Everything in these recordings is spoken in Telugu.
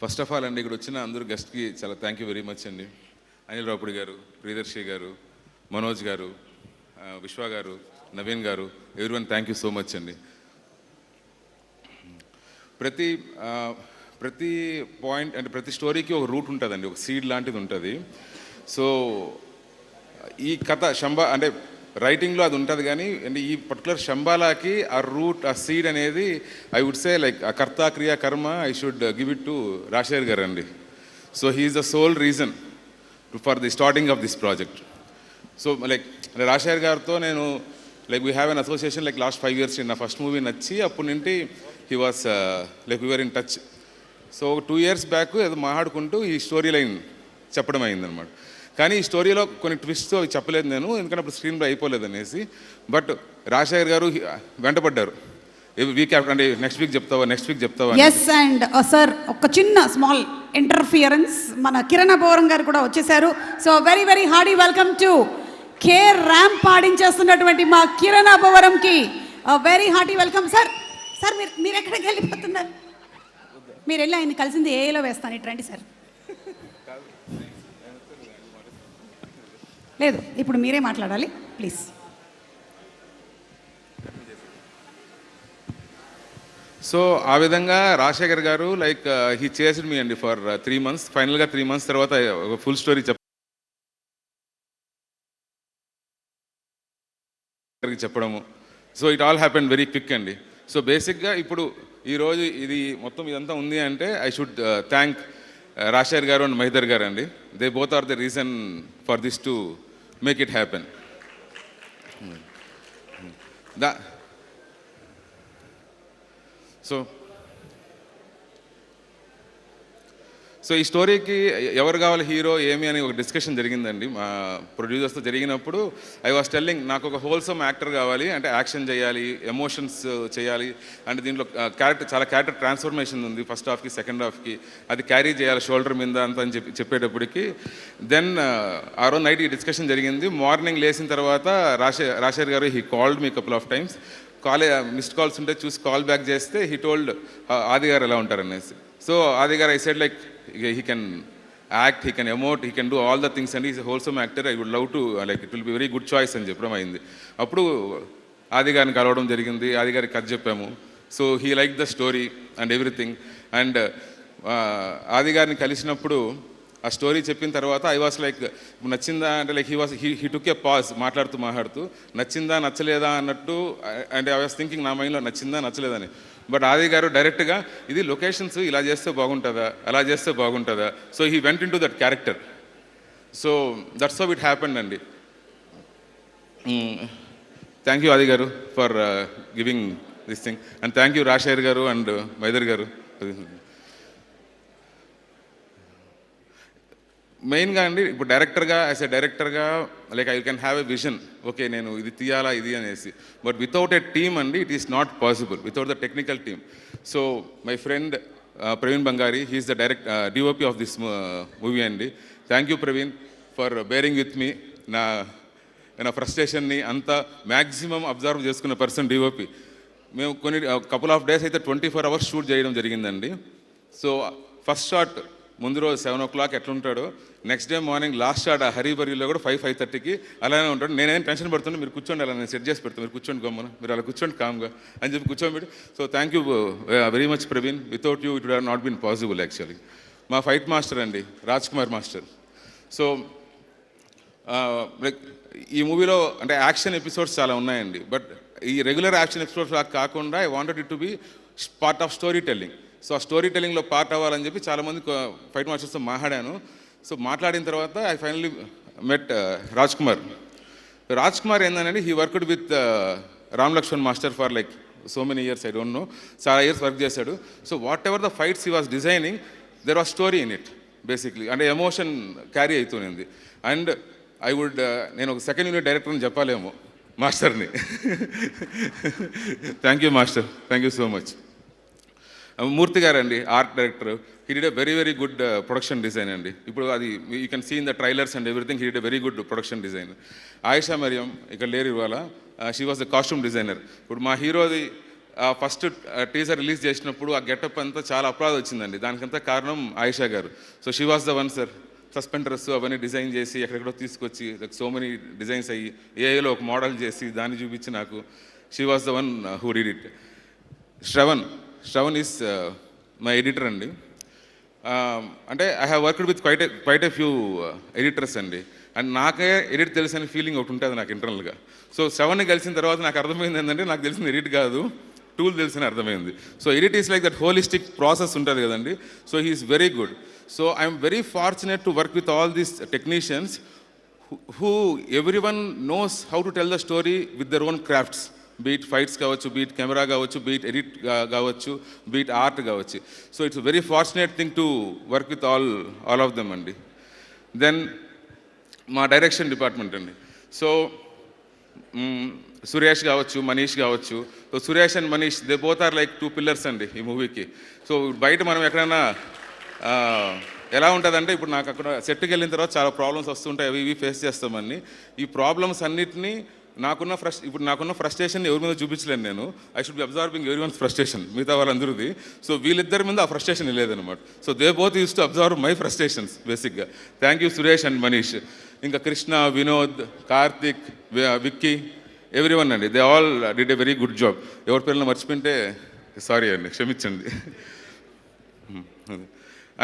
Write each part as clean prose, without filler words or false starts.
ఫస్ట్ ఆఫ్ ఆల్ అండి, ఇక్కడ వచ్చిన అందరూ గెస్ట్కి చాలా థ్యాంక్ యూ వెరీ మచ్ అండి. అనిల్ రావుపూడి గారు, ప్రియదర్శి గారు, మనోజ్ గారు, విశ్వ గారు, నవీన్ గారు, everyone thank you so much అండి. ప్రతి పాయింట్ అంటే ప్రతి స్టోరీకి ఒక రూట్ ఉంటుందండి, ఒక సీడ్ లాంటిది ఉంటుంది. సో ఈ కథ శంబా అంటే రైటింగ్లో అది ఉంటుంది, కానీ అంటే ఈ పర్టికులర్ శంబాలాకి ఆ రూట్, ఆ సీడ్ అనేది ఐ వుడ్ సే లైక్ ఆ కర్త క్రియా కర్మ I should give it to Rajasekhar గారు అండి. So he is the sole reason for the starting of this project. So like Rajasekhar గారితో నేను like we have an association like last 5 years. నా ఫస్ట్ మూవీ నచ్చి అప్పటి నుండి he was like we're in touch. So 2 years back ఏదో మాట్లాడుకుంటూ ఈ స్టోరీ లైన్ చెప్పడం అయిందనమాట. కానీ ఈ స్టోరీలో కొన్ని ట్విస్ట్స్ అవి చెప్పలేదు నేను, ఎందుకంటే అప్పుడు స్క్రీన్లో అయిపోలేదు అనేసి. బట్ రాజశేఖర్ గారు వెంటపడ్డారు, వీక్ అంటే నెక్స్ట్ వీక్ చెప్తావా. ఎస్ అండ్ సార్ ఒక చిన్న స్మాల్ ఇంటర్ఫియరెన్స్, మన కిరణ్ అబ్బవరం గారు కూడా వచ్చేసారు. So very very hearty welcome to K ramp పాడించేస్తున్నటువంటి మా కిరణ్ అబ్బవరంకి very hearty welcome. Sir sir మీరు ఎక్కడికి వెళ్ళిపోతున్నారు? మీరు వెళ్ళి ఆయన కలిసింది ఏలో వేస్తాను, ఇట్రండి సార్. లేదు, ఇప్పుడు మీరే మాట్లాడాలి ప్లీజ్. సో ఆ విధంగా రాజశేఖర్ గారు లైక్ హీ చేస్డ్ మీ అండి ఫర్ 3 months. ఫైనల్గా 3 months తర్వాత ఫుల్ స్టోరీ చెప్పడము. So it all happen very quick అండి. సో బేసిక్గా ఇప్పుడు ఈరోజు మొత్తం ఇదంతా ఉంది అంటే ఐ షుడ్ థ్యాంక్ రాజశేఖర్ గారు అండ్ మహిదర్ గారు అండి. They both are the reason for this to make it happen. So ఈ స్టోరీకి ఎవరు కావాలి హీరో ఏమి అని ఒక డిస్కషన్ జరిగిందండి మా ప్రొడ్యూసర్స్తో. జరిగినప్పుడు ఐ వాస్ టెల్లింగ్, నాకు ఒక హోల్సమ్ యాక్టర్ కావాలి, అంటే యాక్షన్ చేయాలి, ఎమోషన్స్ చేయాలి, అంటే దీంట్లో చాలా క్యారెక్టర్ ట్రాన్స్ఫర్మేషన్ ఉంది ఫస్ట్ హాఫ్కి సెకండ్ హాఫ్కి, అది క్యారీ చేయాలి షోల్డర్ మీద అంత అని చెప్పేటప్పటికి దెన్ ఆ రోజు నైట్ ఈ డిస్కషన్ జరిగింది. మార్నింగ్ లేచిన తర్వాత రాజశేఖర్ గారు he called me couple of times. Missed calls ఉంటే చూసి కాల్ బ్యాక్ చేస్తే హీ టోల్డ్ ఆది గారు ఎలా ఉంటారనేసి. సో ఆది గారు I said like he can act, he can emote, he can do all the things and he is a wholesome actor. I would love to, like it will be very good choice అని చెప్పడం అయింది. అప్పుడు ఆది గారిని కలవడం జరిగింది, ఆది గారికి కథ చెప్పాము. So he like the story and everything. And ఆది గారిని కలిసినప్పుడు ఆ స్టోరీ చెప్పిన తర్వాత ఐ వాస్ లైక్ నచ్చిందా అంటే like he took A pause మాట్లాడుతూ నచ్చిందా నచ్చలేదా అన్నట్టు. అండ్ ఐ వాస్ థింకింగ్ నా మైండ్లో నచ్చిందా నచ్చలేదని. బట్ ఆది గారు డైరెక్ట్గా ఇది లొకేషన్స్ ఇలా చేస్తే బాగుంటుందా, అలా చేస్తే బాగుంటుందా. So he went in to that character. So that's how it happened అండి. థ్యాంక్ యూ ఆది గారు for giving this thing and thank you Rajasekhar గారు అండ్ మైదర్ గారు. మెయిన్గా అండి ఇప్పుడు యాజ్ ఎ డైరెక్టర్గా like I can have a vision, okay నేను ఇది తీయాలా ఇది అనేసి. బట్ వితౌట్ ఎ టీమ్ అండి it is not possible, without the technical team. So my friend Praveen Bangari, he is the DOP of this movie అండి. Thank you Praveen for bearing with me. నా ఫ్రస్ట్రేషన్ని అంతా మ్యాక్సిమం అబ్జర్వ్ చేసుకున్న పర్సన్ డిఓపి. మేము కపుల్ ఆఫ్ డేస్ అయితే 24 hours షూట్ చేయడం జరిగిందండి. సో ఫస్ట్ షాట్ ముందు రోజు 7 o'clock ఎట్లుంటాడో, next day morning last shot ఆ హరిబరిలో కూడా 5:30కి అలానే ఉంటాడు. నేనేం టెన్షన్ పడుతుంటే మీరు కూర్చోండి, అలా నేను సెట్ చేసి పెడతాను, మీరు కూర్చోండి గమ్మన, మీరు అలా కూర్చోండి కామ్గా అని చెప్పి కూర్చోబెట్టి. So thank you very much Praveen. Without you it would have not been possible actually. మా ఫైట్ మాస్టర్ అండి Raj Kumar master. So like ఈ మూవీలో అంటే యాక్షన్ ఎపిసోడ్స్ చాలా ఉన్నాయండి. బట్ ఈ రెగ్యులర్ యాక్షన్ ఎపిసోడ్స్ లాగా కాకుండా I wanted it to be part of story telling. So ఆ స్టోరీ టెల్లింగ్లో పార్ట్ అవ్వాలని చెప్పి చాలామంది ఫైట్ మాస్టర్స్తో మాట్లాడాను. సో మాట్లాడిన తర్వాత I finally met Raj Kumar ఏంటంటే he worked with Ram Lakshman master for like so many years, I don't know, చాలా ఇయర్స్ వర్క్ చేశాడు. So whatever the fights he was designing there was story in it basically, అంటే ఎమోషన్ క్యారీ అవుతుంది. అండ్ నేను ఒక సెకండ్ యూనిట్ డైరెక్టర్ అని చెప్పాలేమో మాస్టర్ని. Thank you master, thank you so much. Murthy గారు అండి art director, he did a very very good production design అండి. ఇప్పుడు అది you can see in the trailers and everything, he did a very good production design. Ayesha Mariam ఇక్కడ లేరు ఇవాళ, she was the costume designer. ఇప్పుడు మా హీరోది ఫస్ట్ టీజర్ రిలీజ్ చేసినప్పుడు ఆ గెటప్ అంతా చాలా అప్లాజ్ వచ్చిందండి. దానికంతా కారణం ఆయిషా గారు. So she was the one sir. Suspenders అవన్నీ డిజైన్ చేసి ఎక్కడెక్కడో తీసుకొచ్చి లైక్ సో మెనీ డిజైన్స్ అయ్యి ఏఐలో ఒక మోడల్ చేసి దాన్ని చూపించి నాకు she was the one who did it. Shravan is my editor అండి. అంటే I have worked with quite a few editors అండి. అండ్ నాకే ఎడిట్ తెలిసిన ఫీలింగ్ ఒకటి ఉంటుంది నాకు ఇంటర్నల్గా. సో శ్రవణ్ని కలిసిన తర్వాత నాకు అర్థమైంది ఏంటంటే నాకు తెలిసిన ఎడిట్ కాదు, టూల్ తెలిసిన అర్థమైంది. So edit is like that holistic process ఉంటుంది కదండి. So he is very good. So I'm very fortunate to work with all these technicians who everyone knows how to tell the story with their own crafts. Be it fights కావచ్చు, బీట్ కెమెరా కావచ్చు, బీట్ ఎడిట్ కావచ్చు, బీట్ ఆర్ట్ కావచ్చు. So it's very fortunate thing to work with all of them అండి. దెన్ మా డైరెక్షన్ డిపార్ట్మెంట్ అండి. సో సురేష్ కావచ్చు, మనీష్ కావచ్చు. So Suresh and Manish they both are like 2 pillars అండి ఈ మూవీకి. సో బయట మనం ఎక్కడైనా ఎలా ఉంటుందంటే, ఇప్పుడు నాకు అక్కడ సెట్కి వెళ్ళిన తర్వాత చాలా ప్రాబ్లమ్స్ వస్తుంటాయి, అవి ఇవి ఫేస్ చేస్తామని. ఈ ప్రాబ్లమ్స్ అన్నిటినీ ఇప్పుడు నాకున్న ఫ్రస్ట్రేషన్ ఎవరి మీద చూపించలేను నేను. ఐ షుడ్ బి అబ్జర్వింగ్ ఎవరి వన్స్ ఫ్రస్ట్రేషన్, మిగతా వాళ్ళందరిది. సో వీళ్ళిద్దరి మీద ఆ ఫ్రస్ట్రేషన్ లేదనమాట. So they both use to observe my frustrations బేసిక్గా. Thank you Suresh and Manish. ఇంకా కృష్ణ, వినోద్, కార్తిక్, విక్కీ, ఎవ్రీ వన్ అండి. They all did a very good job. ఎవరి పేర్లను మర్చిపోయింటే సారీ అండి, క్షమించండి.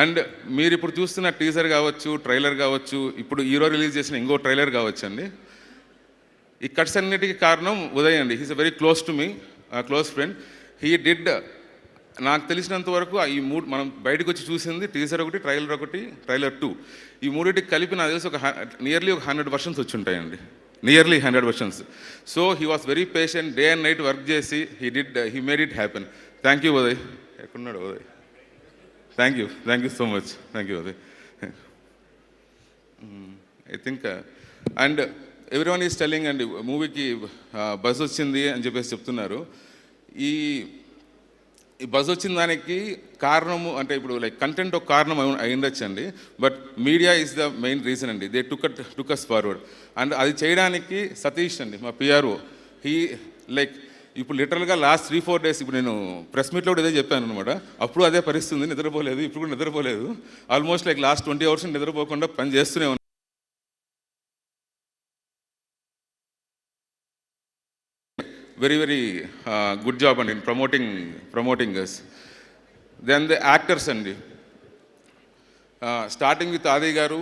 అండ్ మీరు ఇప్పుడు చూస్తున్న టీజర్ కావచ్చు, ట్రైలర్ కావచ్చు, ఇప్పుడు హీరో రిలీజ్ చేసిన ఇంకో ట్రైలర్ కావచ్చు అండి, ఈ కట్స్ అన్నిటికీ కారణం ఉదయ్ అండి. He's a very close to me, close friend. He did, నాకు తెలిసినంత వరకు ఈ మనం బయటకు వచ్చి చూసింది టీజర్ ఒకటి, ట్రైలర్ 2. ఈ మూడింటికి కలిపి నాకు తెలిసి నియర్లీ ఒక 100 వర్షన్స్ వచ్చి ఉంటాయండి, nearly 100 versions. So he was very patient, day and night work చేసి he made it happen. Thank you Uday. ఎక్కడున్నాడు Uday? Thank you so much. Thank you Uday. I think and every one is telling అండి, మూవీకి బజ్ వచ్చింది అని చెప్పేసి చెప్తున్నారు. ఈ బజ్ వచ్చిన దానికి కారణము అంటే ఇప్పుడు లైక్ కంటెంట్ ఒక కారణం అయిండొచ్చు అండి, but media is the main reason అండి. They took us forward. And అది చేయడానికి సతీష్ అండి, మా పిఆర్ఓ, లైక్ ఇప్పుడు లిటరల్గా లాస్ట్ 3-4 డేస్, ఇప్పుడు నేను ప్రెస్ మీట్లో కూడా ఇదే చెప్పాను అనమాట. అప్పుడు అదే పరిస్థితి, నిద్రపోలేదు, ఇప్పుడు కూడా నిద్రపోలేదు. ఆల్మోస్ట్ లైక్ లాస్ట్ 20 అవర్స్ నిద్రపోకుండా పని చేస్తూనే ఉన్నాను. వెరీ వెరీ గుడ్ జాబ్ అండి promoting us. Then the actors అండి, స్టార్టింగ్ విత్ ఆది గారు,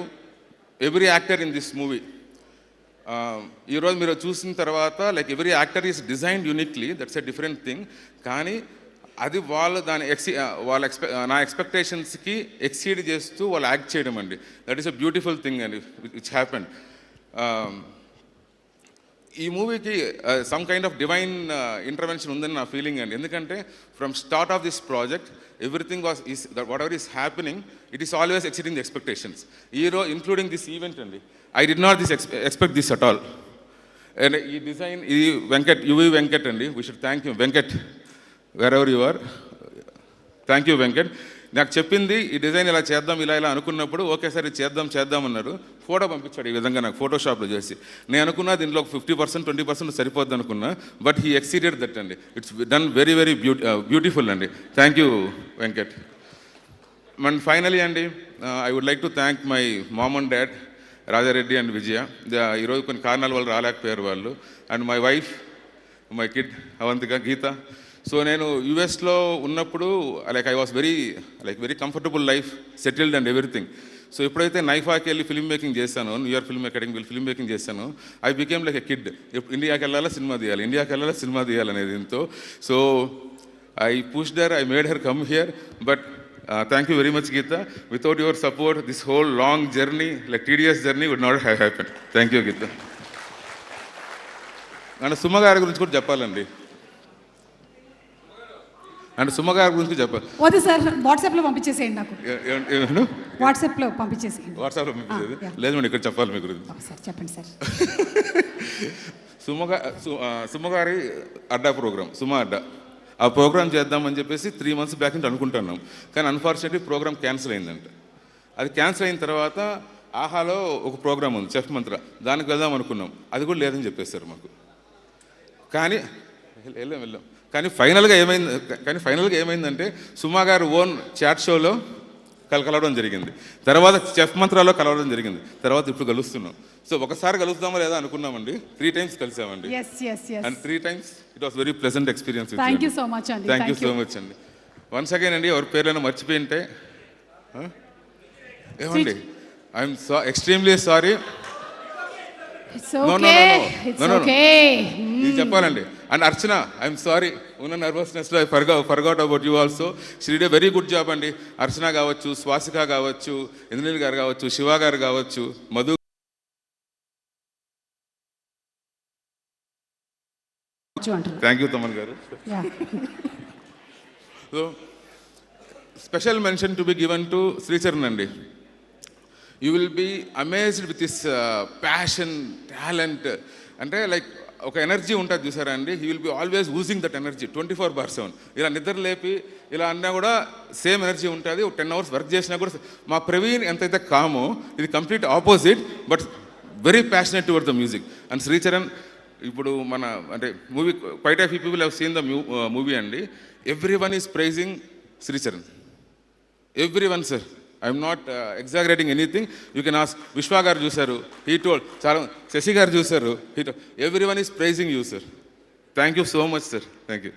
every actor in this movie. ఈరోజు మీరు చూసిన తర్వాత like every actor is designed uniquely, that's a different thing. కానీ అది వాళ్ళు నా ఎక్స్పెక్టేషన్స్కి ఎక్సీడ్ చేస్తూ వాళ్ళు యాక్ట్ చేయడం అండి. That is a beautiful thing అండి విచ్ హ్యాపెండ్. ఈ మూవీకి some kind of divine intervention ఉందని నా ఫీలింగ్ అండి. ఎందుకంటే from start of this project everything whatever is happening, it is always exceeding the expectations. Including this event అండి, I did not expect this at all. And ఈ డిజైన్, ఇది యువి వెంకట్ అండి. We should thank you Venkat, wherever you are. Thank you Venkat. నాకు చెప్పింది ఈ డిజైన్ ఇలా చేద్దాం, ఇలా అనుకున్నప్పుడు ఓకే సార్ ఇది చేద్దామన్నారు. ఫోటో పంపించాడు ఈ విధంగా నాకు ఫోటోషాప్లో చేసి. నేను అనుకున్నా దీంట్లో 50% 20% సరిపోద్ది అనుకున్నా, బట్ హీ ఎక్సీడెడ్ దట్ అండి. It's done very very beautiful అండి. Thank you Venkat. And finally అండి, I would like to thank my mom and dad Rajareddy and Vijaya. ఈరోజు కొన్ని కారణాల వల్ల రాలేకపోయారు వాళ్ళు. And my wife, my kid Avantika, Geetha. So నేను యుఎస్లో ఉన్నప్పుడు like I was very comfortable life, settled and everything. So ఎప్పుడైతే నైఫాకి వెళ్ళి ఫిల్మ్ మేకింగ్ చేశాను, న్యూయార్క్ ఫిల్మ్ అకాడమీకి వెళ్ళి ఫిల్మ్ మేకింగ్ చేశాను, I became like a kid. ఇండియాకి వెళ్ళాలా సినిమా తీయాలి అనేది దీంతో. So I pushed her, I made her come here. But thank you very much Geetha. Without your support this whole long journey, like TDS journey, would not have happen. Thank you Geetha. And Suma గారి గురించి కూడా చెప్పాలండి. అండ్ సుమ గారి గురించి చెప్పాలి. వద్దు సార్, వాట్సాప్లో పంపించేసేయండి నాకు. వాట్సాప్లో పంపించేసేయండి. వాట్సాప్లో పంపించేది లేదు మేడం, ఇక్కడ చెప్పాలి మీ గురించి. సార్ చెప్పండి సార్. సుమ గారి అడ్డా ప్రోగ్రామ్, సుమ అడ్డా, ఆ ప్రోగ్రామ్ చేద్దామని చెప్పేసి 3 months బ్యాక్ నుంచి అనుకుంటున్నాం. కానీ అన్ఫార్చునేట్లీ ప్రోగ్రామ్ క్యాన్సిల్ అయిందంట. అది క్యాన్సిల్ అయిన తర్వాత ఆహాలో ఒక ప్రోగ్రామ్ ఉంది, చెఫ్ మంత్ర, దానికి వెళ్దాం అనుకున్నాం. అది కూడా లేదని చెప్పేశారు మాకు. కానీ వెళ్ళాం. కానీ ఫైనల్గా ఏమైందంటే సుమా గారు ఓన్ చాట్ షోలో కలవడం జరిగింది, తర్వాత చెఫ్ మంత్రాలో కలవడం జరిగింది, తర్వాత ఇప్పుడు కలుస్తున్నాం. సో ఒకసారి కలుస్తామో లేదా అనుకున్నామండి, 3 times కలిసామండి. And 3 times it was very pleasant experience. Thank you so much అండి. థ్యాంక్ యూ సో మచ్ అండి. వన్స్ అగైన్ అండి, ఎవరి పేర్లను మర్చిపోయి ఉంటే ఏమండి, ఐఎమ్ ఎక్స్ట్రీమ్లీ సారీ. ఇది చెప్పాలండి. అండ్ అర్చన, ఐఎమ్ సారీ, ఉన్న నర్వస్నెస్లో I forgot about you also. She did a very good job అండి. అర్చన కావచ్చు, స్వాసిక కావచ్చు, ఇంద్రనీల్ గారు కావచ్చు, శివ గారు కావచ్చు, మధు. థ్యాంక్ యూ తమన్ గారు. So special mention to be given to Sricharan అండి. You will be amazed with this passion, talent. అంటే లైక్ ఒక ఎనర్జీ ఉంటుంది చూసారా అండి, he will be always using that energy 24/7. ఇలా నిద్ర లేపి ఇలా అన్నా కూడా సేమ్ ఎనర్జీ ఉంటుంది. ఒక 10 hours వర్క్ చేసినా కూడా. మా ప్రవీణ్ ఎంతైతే కామో, ఇది complete opposite, but very passionate toward the music. And Sricharan ఇప్పుడు మన అంటే movie quite of people have seen the movie అండి. Every one is praising Sricharan, every one sir. I'm not exaggerating anything. You can ask. Vishwa గారు చూశారు, హీ టోల్డ్. చాలా శశి గారు చూశారు, he told. Every one is praising you sir. Thank you so much sir. Thank you.